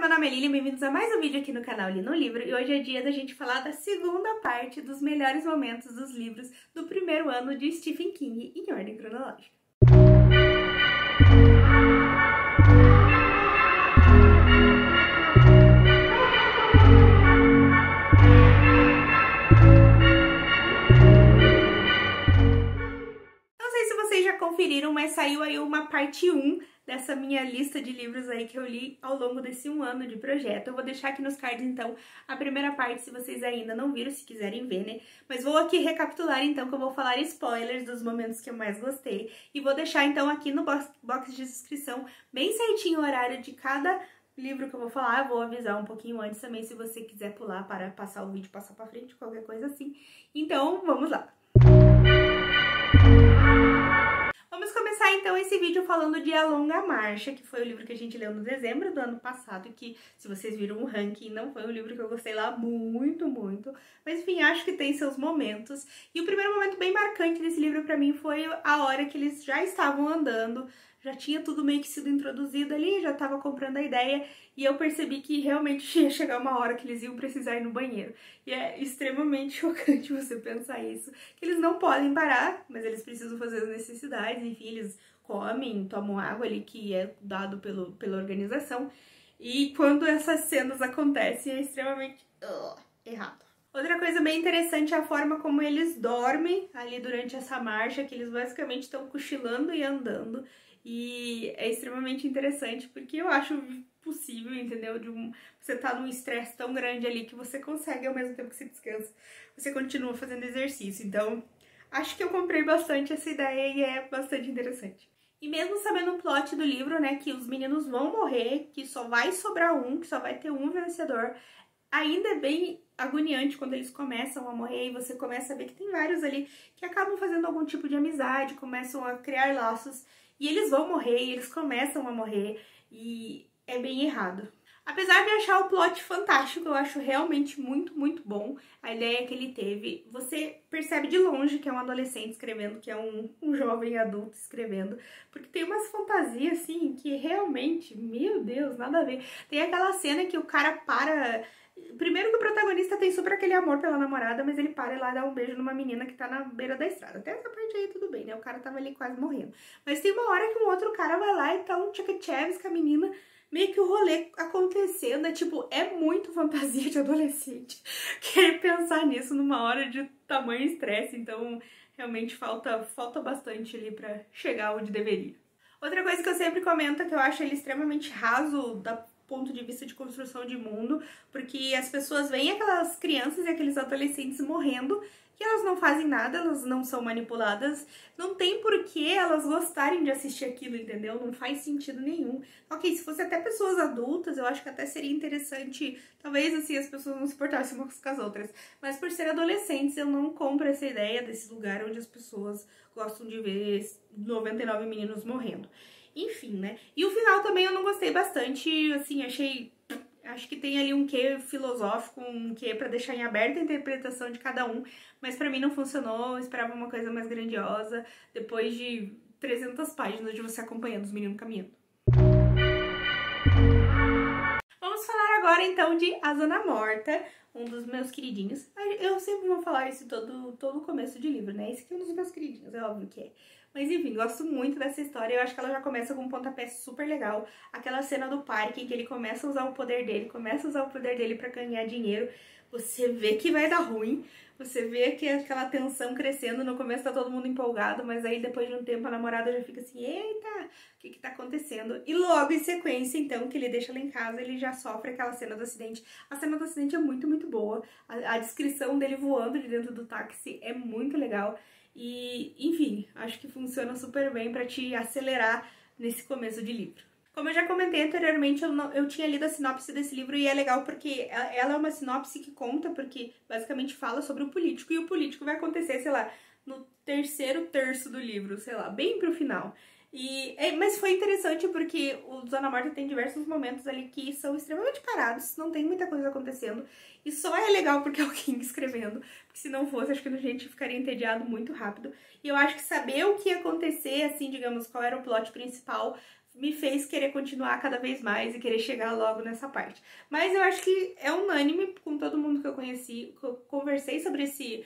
meu nome é Lili, bem-vindos a mais um vídeo aqui no canal Li no Livro, e hoje é dia da gente falar da segunda parte dos melhores momentos dos livros do primeiro ano de Stephen King em ordem cronológica. Não sei se vocês já conferiram, mas saiu aí uma parte 1 dessa minha lista de livros aí que eu li ao longo desse um ano de projeto. Eu vou deixar aqui nos cards, então, a primeira parte, se vocês ainda não viram, se quiserem ver, né? Mas vou aqui recapitular, então, que eu vou falar spoilers dos momentos que eu mais gostei. E vou deixar, então, aqui no box de descrição, bem certinho o horário de cada livro que eu vou falar. Eu vou avisar um pouquinho antes também, se você quiser pular para passar o vídeo, passar pra frente, qualquer coisa assim. Então, vamos lá! Vamos começar então esse vídeo falando de A Longa Marcha, que foi o livro que a gente leu no dezembro do ano passado, que se vocês viram o ranking, não foi um livro que eu gostei lá muito, mas enfim, acho que tem seus momentos. E o primeiro momento bem marcante desse livro pra mim foi a hora que eles já estavam andando, já tinha tudo meio que sido introduzido ali, já tava comprando a ideia, e eu percebi que realmente ia chegar uma hora que eles iam precisar ir no banheiro. E é extremamente chocante você pensar isso, que eles não podem parar, mas eles precisam fazer as necessidades, enfim, eles comem, tomam água ali que é dado pela organização, e quando essas cenas acontecem é extremamente errado. Outra coisa bem interessante é a forma como eles dormem ali durante essa marcha, que eles basicamente estão cochilando e andando. E é extremamente interessante porque eu acho possível, entendeu? Você tá num estresse tão grande ali que você consegue, ao mesmo tempo que você descansa, você continua fazendo exercício. Então, acho que eu comprei bastante essa ideia e é bastante interessante. E mesmo sabendo o plot do livro, né, que os meninos vão morrer, que só vai sobrar um, que só vai ter um vencedor, ainda é bem agoniante quando eles começam a morrer e você começa a ver que tem vários ali que acabam fazendo algum tipo de amizade, começam a criar laços. E eles vão morrer, e eles começam a morrer, e é bem errado. Apesar de achar o plot fantástico, eu acho realmente muito bom a ideia que ele teve. Você percebe de longe que é um adolescente escrevendo, que é um jovem adulto escrevendo, porque tem umas fantasias, assim, que realmente, meu Deus, nada a ver. Tem aquela cena que o cara para... Primeiro que o protagonista tem super aquele amor pela namorada, mas ele para e lá dá um beijo numa menina que tá na beira da estrada. Até essa parte aí tudo bem, né? O cara tava ali quase morrendo. Mas tem uma hora que um outro cara vai lá e tá um tchak-tcheves com a menina, meio que o rolê acontecendo. É tipo, é muito fantasia de adolescente querer pensar nisso numa hora de tamanho estresse. Então, realmente falta bastante ali pra chegar onde deveria. Outra coisa que eu sempre comento é que eu acho ele extremamente raso da ponto de vista de construção de mundo, porque as pessoas veem aquelas crianças e aqueles adolescentes morrendo e elas não fazem nada, elas não são manipuladas, não tem por que elas gostarem de assistir aquilo, entendeu? Não faz sentido nenhum. Ok, se fosse até pessoas adultas, eu acho que até seria interessante, talvez assim as pessoas não se portassem umas com as outras, mas por ser adolescentes eu não compro essa ideia desse lugar onde as pessoas gostam de ver 99 meninos morrendo. Enfim, né? E o final também eu não gostei bastante, assim, acho que tem ali um quê filosófico, um quê pra deixar em aberta a interpretação de cada um, mas pra mim não funcionou, eu esperava uma coisa mais grandiosa, depois de 300 páginas de você acompanhando os meninos caminhando. Vamos falar agora então de A Zona Morta, um dos meus queridinhos. Eu sempre vou falar isso todo começo de livro, né? Esse aqui é um dos meus queridinhos, é óbvio que é. Mas enfim, gosto muito dessa história, eu acho que ela já começa com um pontapé super legal. Aquela cena do parque em que ele começa a usar o poder dele, pra ganhar dinheiro. Você vê que vai dar ruim, você vê que aquela tensão crescendo, no começo tá todo mundo empolgado, mas aí depois de um tempo a namorada já fica assim, eita, o que tá acontecendo? E logo em sequência, então, que ele deixa ela em casa, ele já sofre aquela cena do acidente. A cena do acidente é muito boa, a descrição dele voando de dentro do táxi é muito legal. E, enfim, acho que funciona super bem pra te acelerar nesse começo de livro. Como eu já comentei anteriormente, eu tinha lido a sinopse desse livro e é legal porque ela é uma sinopse que conta, porque basicamente fala sobre o político, e o político vai acontecer, sei lá, no terceiro terço do livro, sei lá, bem pro final. Mas foi interessante porque o Zona Morta tem diversos momentos ali que são extremamente parados, não tem muita coisa acontecendo, e só é legal porque é o King escrevendo, porque se não fosse, acho que a gente ficaria entediado muito rápido. E eu acho que saber o que ia acontecer, assim, digamos, qual era o plot principal, me fez querer continuar cada vez mais e querer chegar logo nessa parte. Mas eu acho que é unânime com todo mundo que eu conheci, que eu conversei sobre esse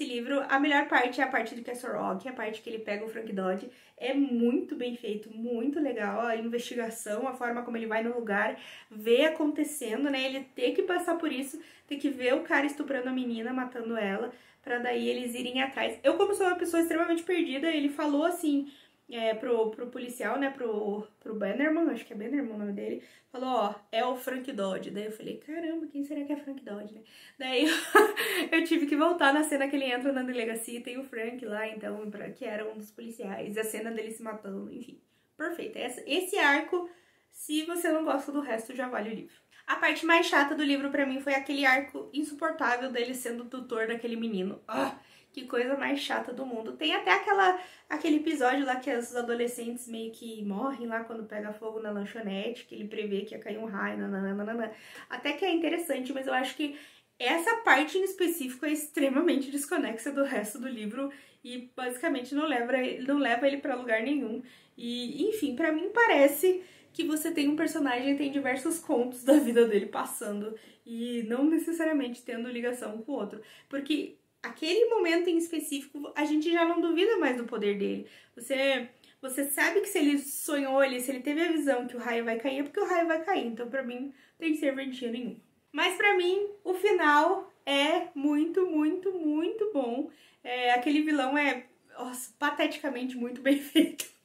livro. A melhor parte é a parte do Castle Rock, a parte que ele pega o Frank Dodge. É muito bem feito, muito legal a investigação, a forma como ele vai no lugar, vê acontecendo, né? Ele tem que passar por isso, tem que ver o cara estuprando a menina, matando ela, pra daí eles irem atrás. Eu, como sou uma pessoa extremamente perdida, ele falou assim... pro policial, né, pro Bannerman, acho que é Bannerman o nome dele, falou, ó, é o Frank Dodge. Daí eu falei, caramba, quem será que é Frank Dodge, né? Daí eu tive que voltar na cena que ele entra na delegacia e tem o Frank lá, então, que era um dos policiais, a cena dele se matando, enfim, perfeito. Esse arco, se você não gosta do resto, já vale o livro. A parte mais chata do livro pra mim foi aquele arco insuportável dele sendo tutor daquele menino. Que coisa mais chata do mundo. Tem até aquele episódio lá que os adolescentes meio que morrem lá quando pega fogo na lanchonete, que ele prevê que ia cair um raio, nananana. Até que é interessante, mas eu acho que essa parte em específico é extremamente desconexa do resto do livro e basicamente não leva ele pra lugar nenhum. E, enfim, pra mim parece que você tem um personagem, tem diversos contos da vida dele passando e não necessariamente tendo ligação com o outro. Porque aquele momento em específico, a gente já não duvida mais do poder dele. Você sabe que se ele sonhou, se ele teve a visão que o raio vai cair, é porque o raio vai cair. Então, pra mim, não tem serventia nenhum. Mas pra mim, o final é muito, muito, muito bom. Aquele vilão é, nossa, pateticamente muito bem feito.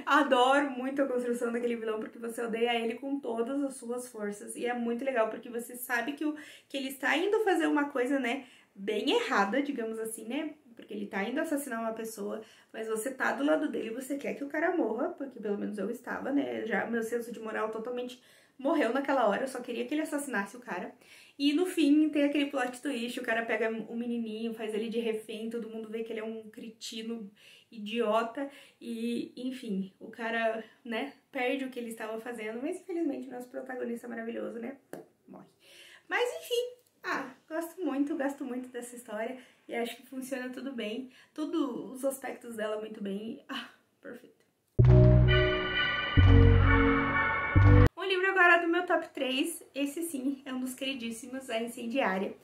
Adoro muito a construção daquele vilão, porque você odeia ele com todas as suas forças. E é muito legal, porque você sabe que ele está indo fazer uma coisa, né, bem errada, digamos assim, né? Porque ele tá indo assassinar uma pessoa, mas você tá do lado dele e você quer que o cara morra, porque pelo menos eu estava, né? Já meu senso de moral totalmente morreu naquela hora, eu só queria que ele assassinasse o cara. E no fim tem aquele plot twist, o cara pega o menininho, faz ele de refém, todo mundo vê que ele é um cretino idiota e, enfim, o cara, né, perde o que ele estava fazendo, mas infelizmente o nosso protagonista maravilhoso, né, morre. Mas enfim, gosto muito dessa história e acho que funciona tudo bem, todos os aspectos dela muito bem, perfeito. Um livro agora do meu top 3, esse sim é um dos queridíssimos, A Incendiária.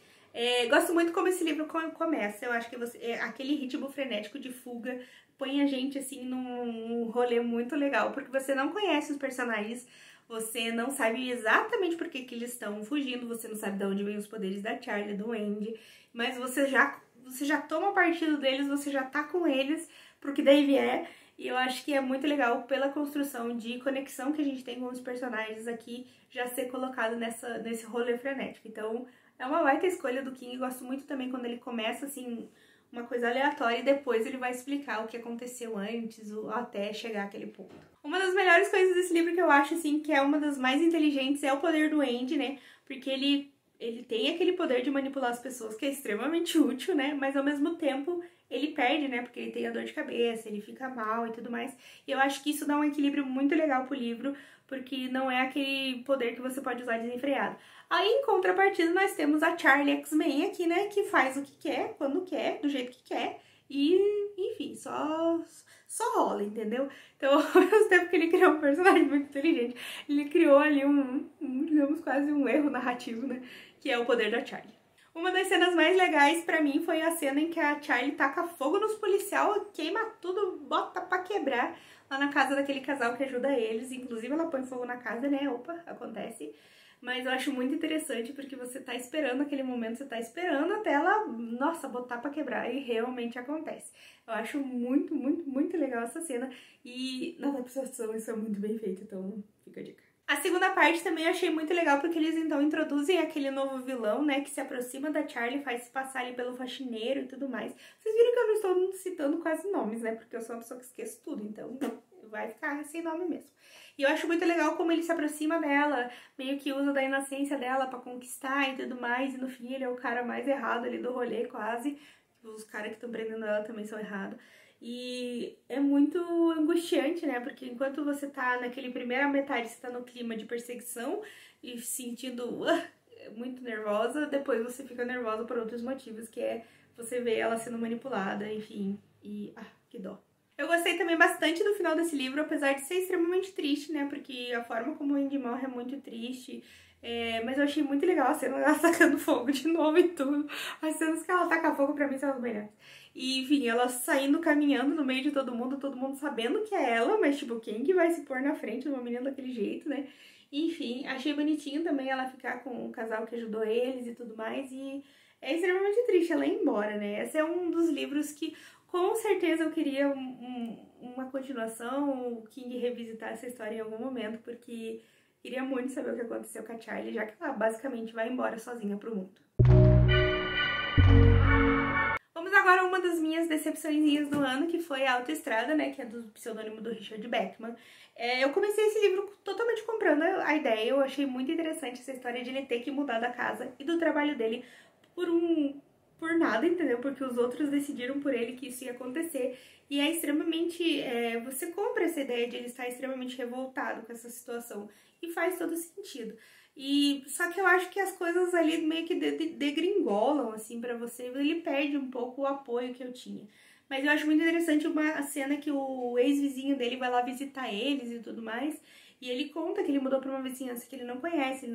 Gosto muito como esse livro começa, eu acho que aquele ritmo frenético de fuga põe a gente assim num rolê muito legal, porque você não conhece os personagens, você não sabe exatamente por que eles estão fugindo, você não sabe de onde vem os poderes da Charlie, do Andy, mas você já toma partido deles, você já tá com eles pro que daí vier. E eu acho que é muito legal pela construção de conexão que a gente tem com os personagens aqui, já ser colocado nesse rolê frenético. Então, é uma baita escolha do King. Gosto muito também quando ele começa, assim, uma coisa aleatória e depois ele vai explicar o que aconteceu antes, até chegar àquele ponto. Uma das melhores coisas desse livro que eu acho, assim, que é uma das mais inteligentes é o poder do Andy, né? Porque ele tem aquele poder de manipular as pessoas que é extremamente útil, né? Mas ao mesmo tempo ele perde, né? Porque ele tem a dor de cabeça, ele fica mal e tudo mais. E eu acho que isso dá um equilíbrio muito legal pro livro, porque não é aquele poder que você pode usar desenfreado. Aí, em contrapartida, nós temos a Charlie X-Men aqui, né? Que faz o que quer, quando quer, do jeito que quer. E, enfim, só rola, entendeu? Então, ao mesmo tempo que ele criou um personagem muito inteligente, ele criou ali digamos, quase um erro narrativo, né? Que é o poder da Charlie. Uma das cenas mais legais pra mim foi a cena em que a Charlie taca fogo nos policiais, queima tudo, bota pra quebrar lá na casa daquele casal que ajuda eles. Inclusive ela põe fogo na casa, né? Opa, acontece. Mas eu acho muito interessante porque você tá esperando aquele momento, você tá esperando até ela, nossa, botar pra quebrar e realmente acontece. Eu acho muito, muito, muito legal essa cena e na adaptação isso é muito bem feito, então fica a dica. A segunda parte também eu achei muito legal porque eles então introduzem aquele novo vilão, né, que se aproxima da Charlie, faz se passar ali pelo faxineiro e tudo mais. Vocês viram que eu não estou citando quase nomes, né, porque eu sou uma pessoa que esqueço tudo, então vai ficar sem nome mesmo. E eu acho muito legal como ele se aproxima dela, meio que usa da inocência dela pra conquistar e tudo mais, e no fim ele é o cara mais errado ali do rolê, quase. Os caras que estão prendendo ela também são errados. E é muito angustiante, né? Porque enquanto você tá naquele primeira metade, você tá no clima de perseguição e sentindo muito nervosa, depois você fica nervosa por outros motivos, que é você ver ela sendo manipulada, enfim, e que dó. Eu gostei também bastante do final desse livro, apesar de ser extremamente triste, né? Porque a forma como o Andy morre é muito triste. Mas eu achei muito legal a cena dela tacando fogo de novo e tudo. As cenas que ela taca fogo pra mim são as melhores. E, enfim, ela saindo, caminhando no meio de todo mundo sabendo que é ela, mas, tipo, quem que vai se pôr na frente de uma menina daquele jeito, né? Enfim, achei bonitinho também ela ficar com o casal que ajudou eles e tudo mais. E é extremamente triste ela ir embora, né? Esse é um dos livros que com certeza eu queria uma continuação, o King revisitar essa história em algum momento, porque queria muito saber o que aconteceu com a Charlie, já que ela basicamente vai embora sozinha pro mundo. Vamos agora a uma das minhas decepçõezinhas do ano, que foi a Autoestrada, né, que é do pseudônimo do Richard Bachman. Eu comecei esse livro totalmente comprando a ideia, eu achei muito interessante essa história de ele ter que mudar da casa e do trabalho dele por nada, entendeu? Porque os outros decidiram por ele que isso ia acontecer. E é extremamente... você compra essa ideia de ele estar extremamente revoltado com essa situação. E faz todo sentido. Só que eu acho que as coisas ali meio que degringolam, assim, pra você. Ele perde um pouco o apoio que eu tinha. Mas eu acho muito interessante uma cena que o ex-vizinho dele vai lá visitar eles e tudo mais. E ele conta que ele mudou pra uma vizinhança que ele não conhece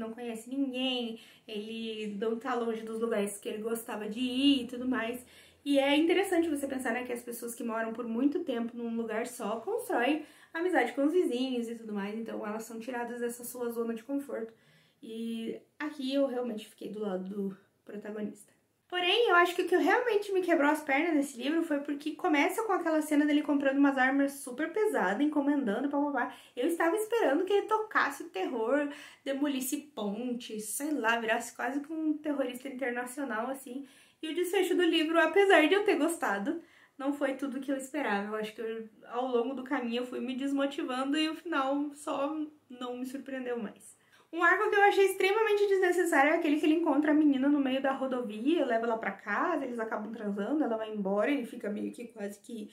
ninguém, ele não tá longe dos lugares que ele gostava de ir e tudo mais. E é interessante você pensar, né, que as pessoas que moram por muito tempo num lugar só constroem amizade com os vizinhos e tudo mais, então elas são tiradas dessa sua zona de conforto. E aqui eu realmente fiquei do lado do protagonista. Porém, eu acho que o que realmente me quebrou as pernas nesse livro foi porque começa com aquela cena dele comprando umas armas super pesadas, encomendando, papapá. Eu estava esperando que ele tocasse o terror, demolisse pontes, sei lá, virasse quase que um terrorista internacional, assim. E o desfecho do livro, apesar de eu ter gostado, não foi tudo que eu esperava. Eu acho que ao longo do caminho eu fui me desmotivando e o final só não me surpreendeu mais. Um arco que eu achei extremamente desnecessário é aquele que ele encontra a menina no meio da rodovia, leva ela pra casa, eles acabam transando, ela vai embora e ele fica meio que quase que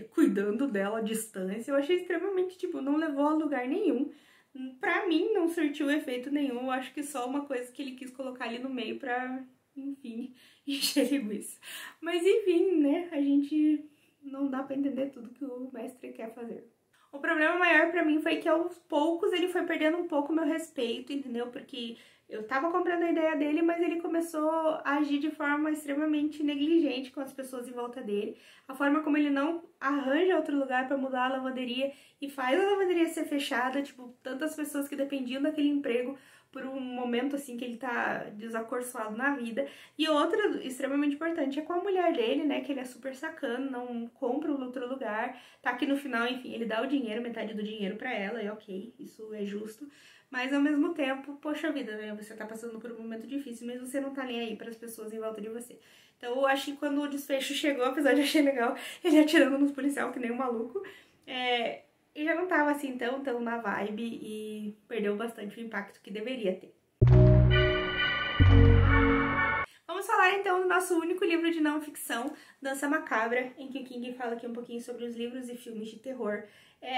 cuidando dela à distância. Eu achei extremamente, tipo, não levou a lugar nenhum. Pra mim, não surtiu efeito nenhum. Eu acho que só uma coisa que ele quis colocar ali no meio pra, enfim, encher linguiça. Mas, enfim, né, a gente não dá pra entender tudo que o mestre quer fazer. O problema maior pra mim foi que aos poucos ele foi perdendo um pouco meu respeito, entendeu? Porque eu tava comprando a ideia dele, mas ele começou a agir de forma extremamente negligente com as pessoas em volta dele. A forma como ele não arranja outro lugar pra mudar a lavanderia e faz a lavanderia ser fechada, tipo, tantas pessoas que dependiam daquele emprego por um momento assim que ele tá desacorçoado na vida. E outra extremamente importante é com a mulher dele, né, que ele é super sacano, não compra um outro lugar, tá que no final, enfim, ele dá o dinheiro, metade do dinheiro pra ela, e ok, isso é justo. Mas ao mesmo tempo, poxa vida, né, você tá passando por um momento difícil, mas você não tá nem aí pras pessoas em volta de você. Então eu acho que quando o desfecho chegou, apesar de achei legal ele atirando nos policiais que nem um maluco, e já não tava assim tão na vibe e perdeu bastante o impacto que deveria ter. Vamos falar então do nosso único livro de não ficção, Dança Macabra, em que o King fala aqui um pouquinho sobre os livros e filmes de terror.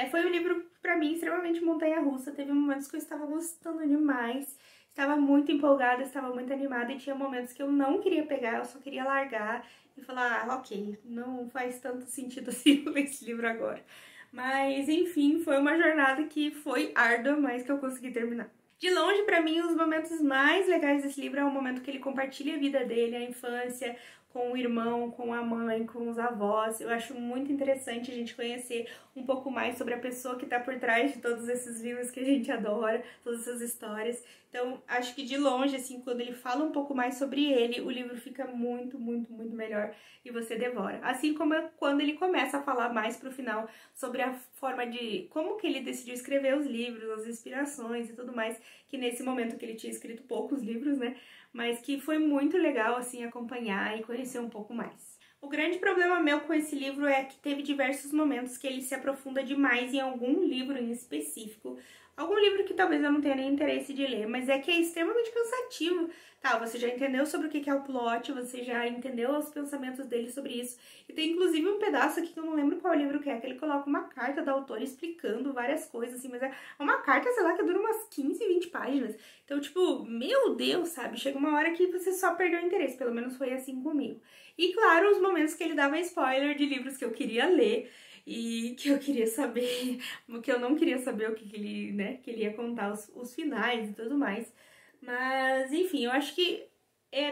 Foi um livro, pra mim, extremamente montanha-russa, teve momentos que eu estava gostando demais, estava muito empolgada, estava muito animada e tinha momentos que eu não queria pegar, eu só queria largar e falar, ok, não faz tanto sentido assim ler esse livro agora. Mas, enfim, foi uma jornada que foi árdua, mas que eu consegui terminar. De longe, pra mim, os momentos mais legais desse livro é o momento que ele compartilha a vida dele, a infância, com o irmão, com a mãe, com os avós. Eu acho muito interessante a gente conhecer um pouco mais sobre a pessoa que tá por trás de todos esses livros que a gente adora, todas essas histórias. Então, acho que de longe, assim, quando ele fala um pouco mais sobre ele, o livro fica muito melhor e você devora. Assim como quando ele começa a falar mais pro final sobre a forma de como que ele decidiu escrever os livros, as inspirações e tudo mais, que nesse momento que ele tinha escrito poucos livros, né, mas que foi muito legal, assim, acompanhar e conhecer um pouco mais. O grande problema meu com esse livro é que teve diversos momentos que ele se aprofunda demais em algum livro em específico, algum livro que talvez eu não tenha nem interesse de ler, mas é que é extremamente cansativo. Tá, você já entendeu sobre o que é o plot, você já entendeu os pensamentos dele sobre isso. E tem inclusive um pedaço aqui que eu não lembro qual livro que ele coloca uma carta da autora explicando várias coisas, assim, mas é uma carta, sei lá, que dura umas 15, 20 páginas. Então, tipo, meu Deus, sabe? Chega uma hora que você só perdeu o interesse, pelo menos foi assim comigo. E claro, os momentos que ele dava spoiler de livros que eu queria ler. e que eu queria saber, que eu não queria saber o que ele, né, que ele ia contar os finais e tudo mais. Mas, enfim, eu acho que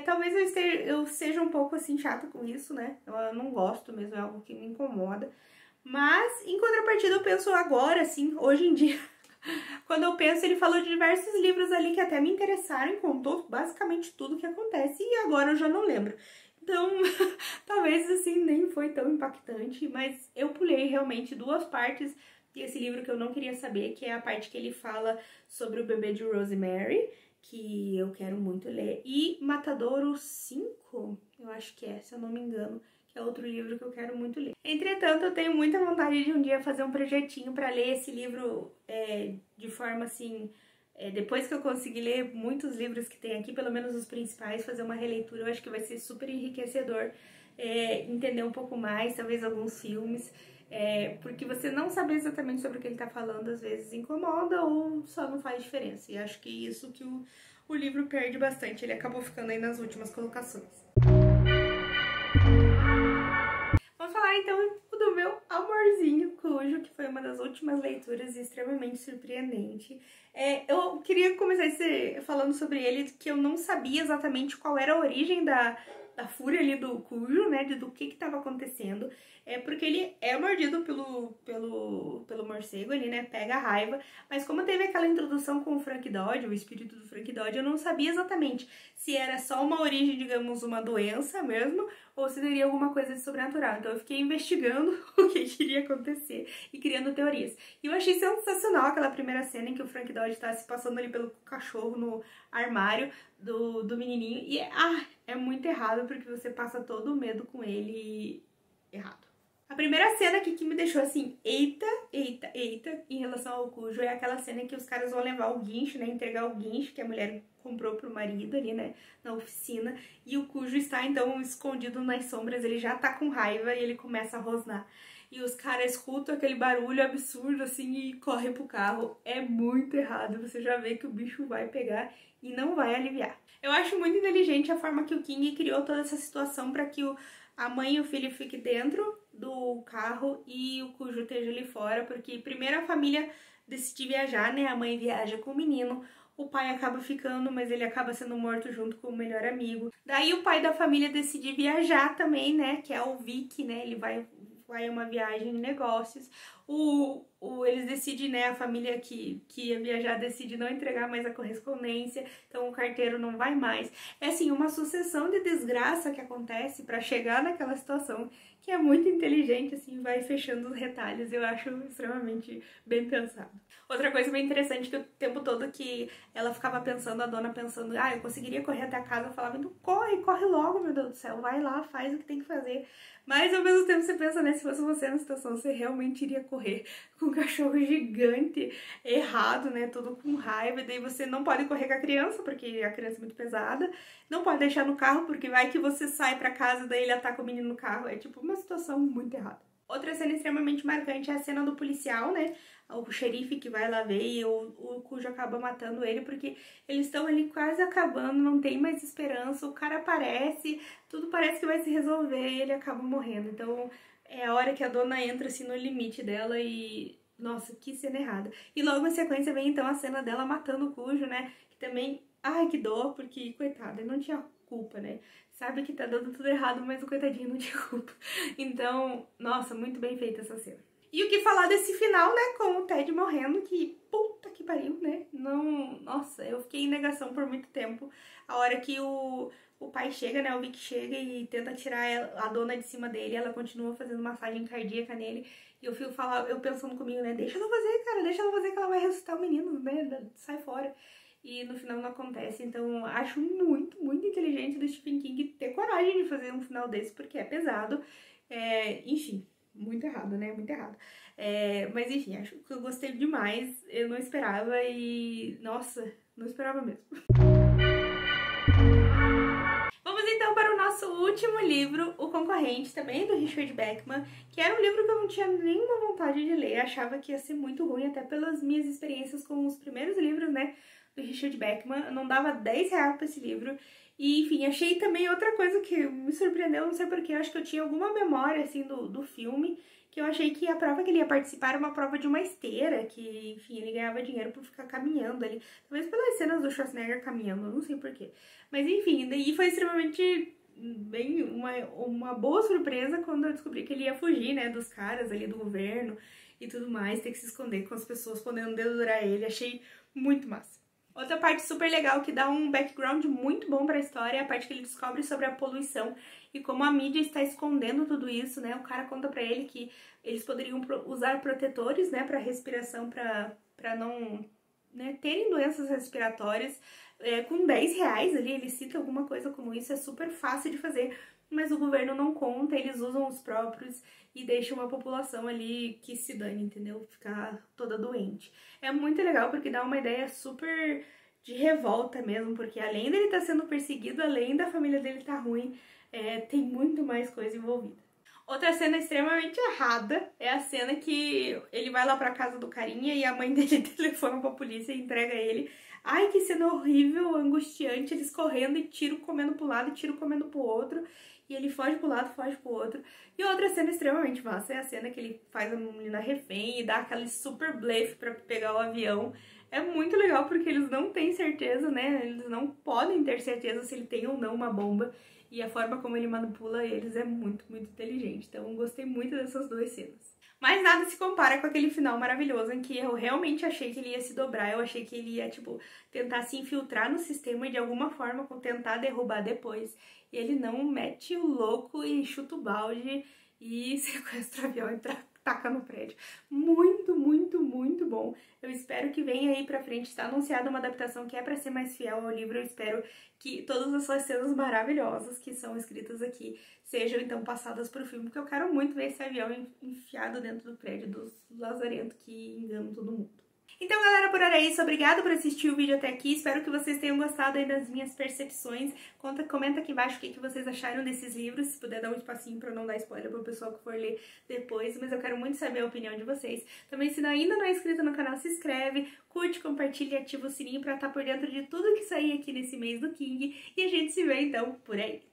talvez eu seja um pouco, assim, chata com isso, né? Eu não gosto mesmo, é algo que me incomoda. Mas, em contrapartida, eu penso agora, assim, hoje em dia, quando eu penso, ele falou de diversos livros ali que até me interessaram e contou basicamente tudo o que acontece, e agora eu já não lembro. Então, talvez, assim, nem foi tão impactante, mas eu pulei realmente duas partes desse livro que eu não queria saber, que é a parte que ele fala sobre o bebê de Rosemary, que eu quero muito ler, e Matadouro 5, eu acho que se eu não me engano, que é outro livro que eu quero muito ler. Entretanto, eu tenho muita vontade de um dia fazer um projetinho para ler esse livro de forma assim, depois que eu conseguir ler muitos livros que tem aqui, pelo menos os principais, fazer uma releitura, eu acho que vai ser super enriquecedor, entender um pouco mais, talvez alguns filmes, porque você não saber exatamente sobre o que ele tá falando, às vezes incomoda ou só não faz diferença. E acho que isso que o livro perde bastante, ele acabou ficando aí nas últimas colocações. Vamos falar então do meu amorzinho Cujo, que foi uma das últimas leituras extremamente surpreendente. Eu queria começar falando sobre ele, que eu não sabia exatamente qual era a origem da fúria ali do Cujo, né, do que estava acontecendo. Porque ele é mordido pelo morcego, ele, né, pega a raiva, mas como teve aquela introdução com o Frank Dodge, o espírito do Frank Dodge, eu não sabia exatamente se era só uma origem, digamos, uma doença mesmo, ou se teria alguma coisa de sobrenatural. Então eu fiquei investigando o que iria acontecer e criando teorias. E eu achei sensacional aquela primeira cena em que o Frank Dodge tá se passando ali pelo cachorro no armário do menininho. E é muito errado, porque você passa todo o medo com ele errado. A primeira cena aqui que me deixou assim, eita, em relação ao Cujo, é aquela cena em que os caras vão levar o guincho, né, entregar o guincho que a mulher comprou pro marido ali, né, na oficina, e o Cujo está, então, escondido nas sombras, ele já tá com raiva e ele começa a rosnar. E os caras escutam aquele barulho absurdo, assim, e correm pro carro. É muito errado, você já vê que o bicho vai pegar e não vai aliviar. Eu acho muito inteligente a forma que o King criou toda essa situação para que a mãe e o filho fiquem dentro do carro e o Cujo esteja ali fora, porque primeiro a família decide viajar, né? A mãe viaja com o menino, o pai acaba ficando, mas ele acaba sendo morto junto com o melhor amigo. Daí o pai da família decide viajar também, né? Que é o Vic, né? Ele vai uma viagem de negócios. Eles decidem, né, a família que ia viajar decide não entregar mais a correspondência, então o carteiro não vai mais. É assim, uma sucessão de desgraça que acontece para chegar naquela situação, que é muito inteligente, assim, vai fechando os retalhos, eu acho extremamente bem pensado. Outra coisa bem interessante que o tempo todo que ela ficava pensando, a dona pensando, eu conseguiria correr até a casa, eu falava, então corre logo, meu Deus do céu, vai lá, faz o que tem que fazer. Mas ao mesmo tempo você pensa, né, se fosse você na situação, você realmente iria correr com um cachorro gigante, errado, né, todo com raiva, e daí você não pode correr com a criança, porque a criança é muito pesada, não pode deixar no carro, porque vai que você sai pra casa, daí ele ataca o menino no carro, é tipo uma situação muito errada. Outra cena extremamente marcante é a cena do policial, né, o xerife que vai lá ver e o Cujo acaba matando ele, porque eles estão ali quase acabando, não tem mais esperança, o cara aparece, tudo parece que vai se resolver e ele acaba morrendo. Então é a hora que a dona entra assim no limite dela e... Nossa, que cena errada. E logo em sequência vem então a cena dela matando o Cujo, né, que também... Ai, que dor, porque, coitada, ele não tinha culpa, né? Sabe que tá dando tudo errado, mas o coitadinho não tinha culpa. Então, nossa, muito bem feita essa cena. E o que falar desse final, né, com o Ted morrendo, que puta que pariu, né? Não, nossa, eu fiquei em negação por muito tempo. A hora que o pai chega, né, o Vic chega e tenta tirar a dona de cima dele, ela continua fazendo massagem cardíaca nele. E eu pensando comigo, né, deixa ela fazer, cara, deixa ela fazer que ela vai ressuscitar o menino, né, sai fora. E no final não acontece, então acho muito inteligente do Stephen King ter coragem de fazer um final desse, porque é pesado, enfim, muito errado, né, muito errado. Mas enfim, acho que eu gostei demais, eu não esperava e, nossa, não esperava mesmo. Vamos então para o nosso último livro, O Concorrente, também do Richard Bachman, que era um livro que eu não tinha nenhuma vontade de ler, achava que ia ser muito ruim, até pelas minhas experiências com os primeiros livros, né, do Richard Bachman, eu não dava 10 reais pra esse livro, e enfim, achei também outra coisa que me surpreendeu, não sei porquê, acho que eu tinha alguma memória, assim, do filme, que eu achei que a prova que ele ia participar era uma prova de uma esteira, que, enfim, ele ganhava dinheiro por ficar caminhando ali. Talvez pelas cenas do Schwarzenegger caminhando, eu não sei porquê. Mas, enfim, daí foi extremamente bem uma boa surpresa quando eu descobri que ele ia fugir, né, dos caras ali do governo e tudo mais, ter que se esconder com as pessoas podendo dedurar ele. Achei muito massa. Outra parte super legal que dá um background muito bom pra história é a parte que ele descobre sobre a poluição e como a mídia está escondendo tudo isso, né? O cara conta pra ele que eles poderiam usar protetores, né, pra respiração, pra não, né, terem doenças respiratórias. Com 10 reais ali, ele cita alguma coisa como isso, é super fácil de fazer, mas o governo não conta, eles usam os próprios e deixam uma população ali que se dane, entendeu? Ficar toda doente. É muito legal porque dá uma ideia super de revolta mesmo, porque além dele estar sendo perseguido, além da família dele estar ruim, tem muito mais coisa envolvida. Outra cena extremamente errada é a cena que ele vai lá pra casa do carinha e a mãe dele telefona pra polícia e entrega ele. Ai, que cena horrível, angustiante, eles correndo e tiro comendo pro lado e tiro comendo pro outro. E ele foge pro lado, foge pro outro. E outra cena extremamente massa é a cena que ele faz a menina refém e dá aquele super blefe pra pegar o avião. É muito legal porque eles não têm certeza, né? Eles não podem ter certeza se ele tem ou não uma bomba. E a forma como ele manipula eles é muito, muito inteligente. Então eu gostei muito dessas duas cenas. Mas nada se compara com aquele final maravilhoso em que eu realmente achei que ele ia se dobrar. Eu achei que ele ia, tipo, tentar se infiltrar no sistema e de alguma forma tentar derrubar depois. E ele não mete o louco e chuta o balde e sequestra o avião e taca no prédio. Muito, muito, muito bom. Eu espero que venha aí pra frente. Está anunciada uma adaptação que é pra ser mais fiel ao livro. Eu espero que todas essas cenas maravilhosas que são escritas aqui sejam então passadas pro filme, porque eu quero muito ver esse avião enfiado dentro do prédio dos lazarentos que enganam todo mundo. Então, galera, por hora é isso. Obrigada por assistir o vídeo até aqui. Espero que vocês tenham gostado aí das minhas percepções. Comenta aqui embaixo o que vocês acharam desses livros. Se puder dar um espacinho pra não dar spoiler pro pessoal que for ler depois. Mas eu quero muito saber a opinião de vocês. Também, se ainda não é inscrito no canal, se inscreve, curte, compartilha e ativa o sininho pra estar por dentro de tudo que sair aqui nesse mês do King. E a gente se vê, então, por aí.